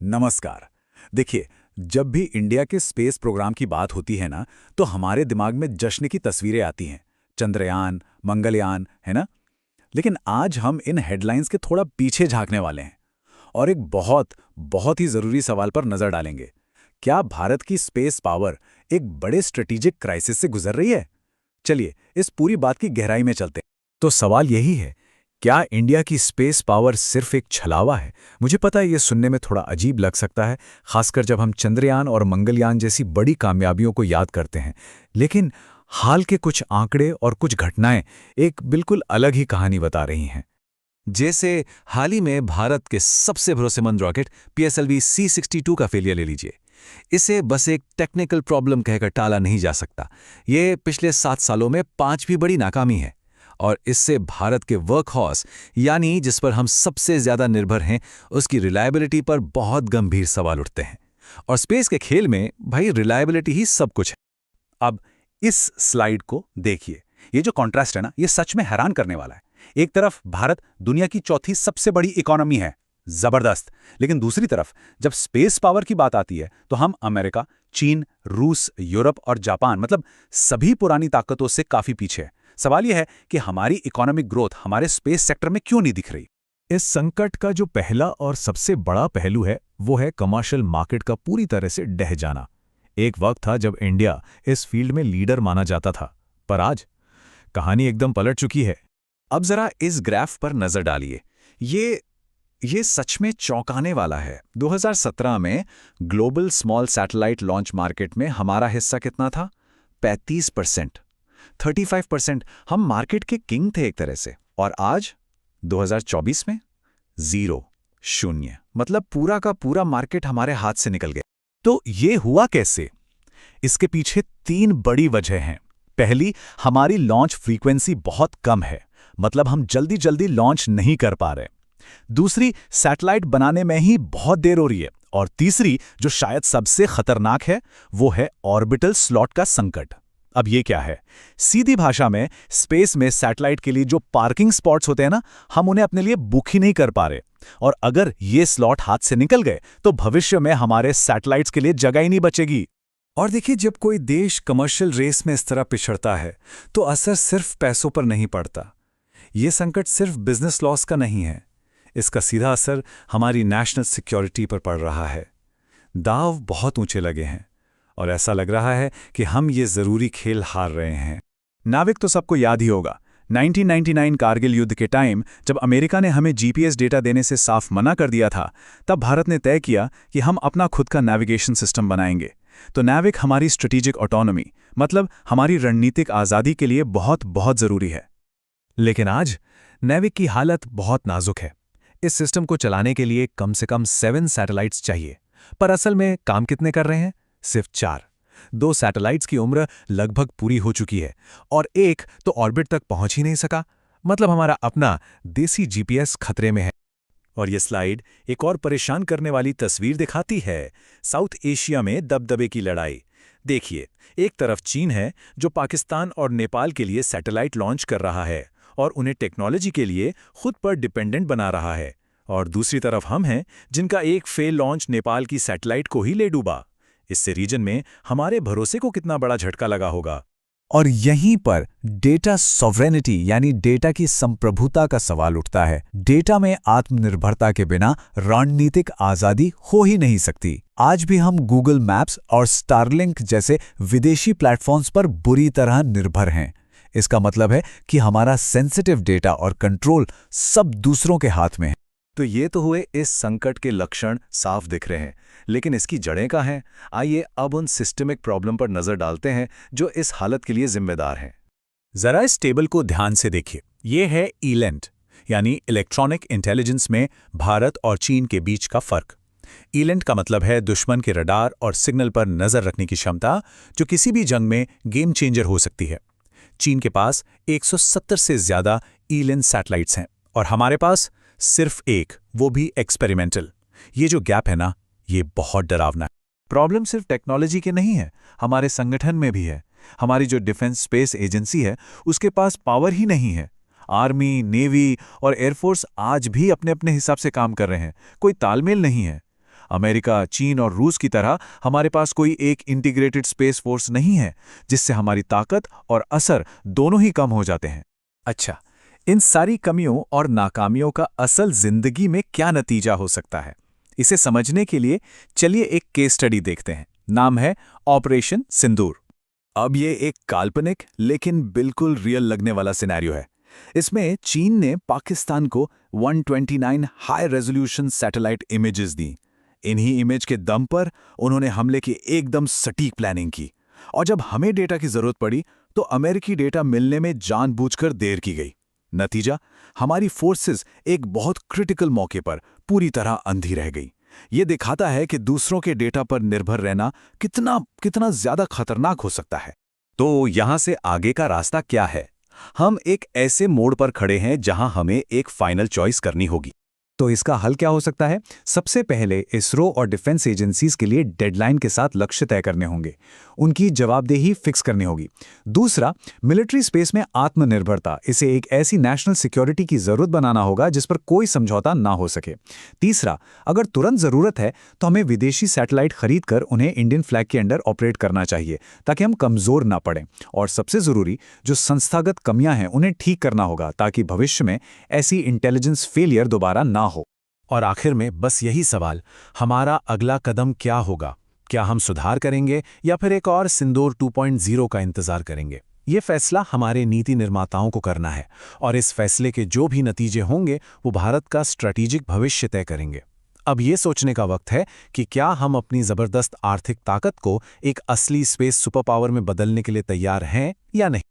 नमस्कार। देखिए, जब भी इंडिया के स्पेस प्रोग्राम की बात होती है ना, तो हमारे दिमाग में जश्न की तस्वीरें आती हैं। चंद्रयान, मंगलयान, है ना? लेकिन आज हम इन हेडलाइंस के थोड़ा पीछे झांकने वाले हैं और एक बहुत ही ज़रूरी सवाल पर नज़र डालेंगे। क्या भारत की स्पेस पावर एक बड़े स्ट्रेटेजिक क्राइसिस से गुजर रही है? चलिए, इस पूरी बात की गहराई में चलते हैं। तो सवाल यही है, क्या इंडिया की स्पेस पावर सिर्फ एक छलावा है? मुझे पता है ये सुनने में थोड़ा अजीब लग सकता है, खासकर जब हम चंद्रयान और मंगलयान जैसी बड़ी कामयाबियों को याद करते हैं। लेकिन हाल के कुछ आंकड़े और कुछ घटनाएं एक बिल्कुल अलग ही कहानी बता रही हैं। जैसे हाल ही में भारत के सबसे भरोसेमंद रॉकेट PSLV C62 का फेलियर ले लीजिए। इसे बस एक टेक्निकल प्रॉब्लम कहकर टाला नहीं जा सकता। ये पिछले 7 सालों में 5वीं बड़ी नाकामी है और इससे भारत के वर्कहॉर्स यानी जिस पर हम सबसे ज्यादा निर्भर हैं, उसकी रिलायबिलिटी पर बहुत गंभीर सवाल उठते हैं। और स्पेस के खेल में भाई रिलायबिलिटी ही सब कुछ है। अब इस स्लाइड को देखिए। ये जो कॉन्ट्रास्ट है ना, ये सच में हैरान करने वाला है। एक तरफ भारत दुनिया की चौथी सबसे बड़ी इकोनॉमी है, जबरदस्त। लेकिन दूसरी तरफ जब स्पेस पावर की बात आती है तो हम अमेरिका, चीन, रूस, यूरोप और जापान मतलब सभी पुरानी ताकतों से काफी पीछे हैं। सवाल यह है कि हमारी इकोनॉमिक ग्रोथ हमारे स्पेस सेक्टर में क्यों नहीं दिख रही? इस संकट का जो पहला और सबसे बड़ा पहलू है वो है कमर्शियल मार्केट का पूरी तरह से ढह जाना। एक वक्त था जब इंडिया इस फील्ड में लीडर माना जाता था, पर आज कहानी एकदम पलट चुकी है। अब जरा इस ग्राफ पर नजर डालिए। ये सच में चौंकाने वाला है। 2017 में global small satellite launch market में हमारा हिस्सा कितना था? 35%। 35% हम मार्केट के किंग थे एक तरह से। और आज 2024 में 0 मतलब पूरा का पूरा मार्केट हमारे हाथ से निकल गया। तो ये हुआ कैसे? इसके पीछे 3 बड़ी वजह हैं। पहली, हमारी लॉन्च फ्रीक्वेंसी बहुत कम है, मतलब हम जल्दी जल्दी लॉन्च नहीं कर पा रहे। दूसरी, सैटेलाइट बनाने में ही बहुत देर हो रही है। और तीसरी, जो शायद सबसे खतरनाक है, वो है ऑर्बिटल स्लॉट का संकट। अब ये क्या है? सीधी भाषा में स्पेस में सैटेलाइट के लिए जो पार्किंग स्पॉट्स होते हैं ना, हम उन्हें अपने लिए बुक ही नहीं कर पा रहे। और अगर ये स्लॉट हाथ से निकल गए तो भविष्य में हमारे सैटेलाइट्स के लिए जगह ही नहीं बचेगी। और देखिए, जब कोई देश कमर्शियल रेस में इस तरह पिछड़ता है तो असर सिर्फ पैसों पर नहीं पड़ता। ये संकट सिर्फ बिजनेस लॉस का नहीं है, इसका सीधा असर हमारी नेशनल सिक्योरिटी पर पड़ रहा है। दांव बहुत ऊंचे लगे हैं और ऐसा लग रहा है कि हम ये जरूरी खेल हार रहे हैं। नाविक तो सबको याद ही होगा, 1999 कारगिल युद्ध के टाइम जब अमेरिका ने हमें जीपीएस डेटा देने से साफ मना कर दिया था, तब भारत ने तय किया कि हम अपना खुद का नेविगेशन सिस्टम बनाएंगे। तो नाविक हमारी स्ट्रेटेजिक ऑटोनॉमी मतलब हमारी रणनीतिक आज़ादी के लिए बहुत बहुत ज़रूरी है। लेकिन आज नेविक की हालत बहुत नाजुक है। इस सिस्टम को चलाने के लिए कम से कम 7 सैटेलाइट्स चाहिए, पर असल में काम कितने कर रहे हैं? सिर्फ 4। 2 सैटेलाइट्स की उम्र लगभग पूरी हो चुकी है और एक तो ऑर्बिट तक पहुंच ही नहीं सका। मतलब हमारा अपना देसी जीपीएस खतरे में है। और ये स्लाइड एक और परेशान करने वाली तस्वीर दिखाती है, साउथ एशिया में दबदबे की लड़ाई। देखिए, एक तरफ चीन है जो पाकिस्तान और नेपाल के लिए सैटेलाइट लॉन्च कर रहा है और उन्हें टेक्नोलॉजी के लिए खुद पर डिपेंडेंट बना रहा है, और दूसरी तरफ हम हैं जिनका एक फेल लॉन्च नेपाल की सैटेलाइट को ही ले डूबा। इससे रीजन में हमारे भरोसे को कितना बड़ा झटका लगा होगा। और यहीं पर डेटा सॉवरेनिटी यानी डेटा की संप्रभुता का सवाल उठता है। डेटा में आत्मनिर्भरता के बिना रणनीतिक आज़ादी हो ही नहीं सकती। आज भी हम गूगल मैप्स और स्टारलिंक जैसे विदेशी प्लेटफॉर्म्स पर बुरी तरह निर्भर हैं। इसका मतलब है कि हमारा सेंसिटिव डेटा और कंट्रोल सब दूसरों के हाथ में है। तो ये तो हुए इस संकट के लक्षण साफ दिख रहे हैं, लेकिन इसकी जड़ें कहाँ हैं? आइए अब उन सिस्टमिक प्रॉब्लम पर नजर डालते हैं जो इस हालत के लिए जिम्मेदार हैं। जरा इस टेबल को ध्यान से देखिए। ये है ईलेंट यानी इलेक्ट्रॉनिक इंटेलिजेंस में भारत और चीन के बीच का फर्क। ईलेंट का मतलब है दुश्मन के रडार और सिग्नल पर नजर रखने की क्षमता, जो किसी भी जंग में गेम चेंजर हो सकती है। चीन के पास 170 से ज्यादा ईलेंट सैटेलाइट्स हैं और हमारे पास सिर्फ एक, वो भी एक्सपेरिमेंटल। ये जो गैप है ना, ये बहुत डरावना है। प्रॉब्लम सिर्फ टेक्नोलॉजी के नहीं है, हमारे संगठन में भी है। हमारी जो डिफेंस स्पेस एजेंसी है, उसके पास पावर ही नहीं है। आर्मी, नेवी और एयरफोर्स आज भी अपने अपने हिसाब से काम कर रहे हैं, कोई तालमेल नहीं है। अमेरिका, चीन और रूस की तरह हमारे पास कोई एक इंटीग्रेटेड स्पेस फोर्स नहीं है, जिससे हमारी ताकत और असर दोनों ही कम हो जाते हैं। अच्छा, इन सारी कमियों और नाकामियों का असल जिंदगी में क्या नतीजा हो सकता है? इसे समझने के लिए चलिए एक केस स्टडी देखते हैं। नाम है ऑपरेशन सिंदूर। अब ये एक काल्पनिक लेकिन बिल्कुल रियल लगने वाला सिनेरियो है। इसमें चीन ने पाकिस्तान को 129 हाई रेजोल्यूशन सैटेलाइट इमेजेस दी। इन्हीं इमेज के दम पर उन्होंने हमले की एकदम सटीक प्लानिंग की, और जब हमें डेटा की जरूरत पड़ी तो अमेरिकी डेटा मिलने में जानबूझकर देर की गई। नतीजा, हमारी फोर्सेस एक बहुत क्रिटिकल मौके पर पूरी तरह अंधी रह गई। ये दिखाता है कि दूसरों के डेटा पर निर्भर रहना कितना ज्यादा खतरनाक हो सकता है। तो यहां से आगे का रास्ता क्या है? हम एक ऐसे मोड़ पर खड़े हैं जहां हमें एक फाइनल चॉइस करनी होगी। तो इसका हल क्या हो सकता है? सबसे पहले इसरो और डिफेंस एजेंसीज के लिए डेडलाइन के साथ लक्ष्य तय करने होंगे, उनकी जवाबदेही फिक्स करनी होगी। दूसरा, मिलिट्री स्पेस में आत्मनिर्भरता, इसे एक ऐसी नेशनल सिक्योरिटी की जरूरत बनाना होगा जिस पर कोई समझौता ना हो सके। तीसरा, अगर तुरंत जरूरत है तो हमें विदेशी सैटेलाइट खरीदकर उन्हें इंडियन फ्लैग के अंडर ऑपरेट करना चाहिए ताकि हम कमजोर ना पड़ें। और सबसे जरूरी, जो संस्थागत कमियां हैं उन्हें ठीक करना होगा ताकि भविष्य में ऐसी इंटेलिजेंस फेलियर दोबारा ना हो। और आखिर में बस यही सवाल, हमारा अगला कदम क्या होगा? क्या हम सुधार करेंगे या फिर एक और सिंदूर 2.0 का इंतजार करेंगे? ये फैसला हमारे नीति निर्माताओं को करना है, और इस फैसले के जो भी नतीजे होंगे वो भारत का स्ट्रैटेजिक भविष्य तय करेंगे। अब ये सोचने का वक्त है कि क्या हम अपनी जबरदस्त आर्थिक ताकत को एक असली स्पेस सुपर पावर में बदलने के लिए तैयार हैं या नहीं।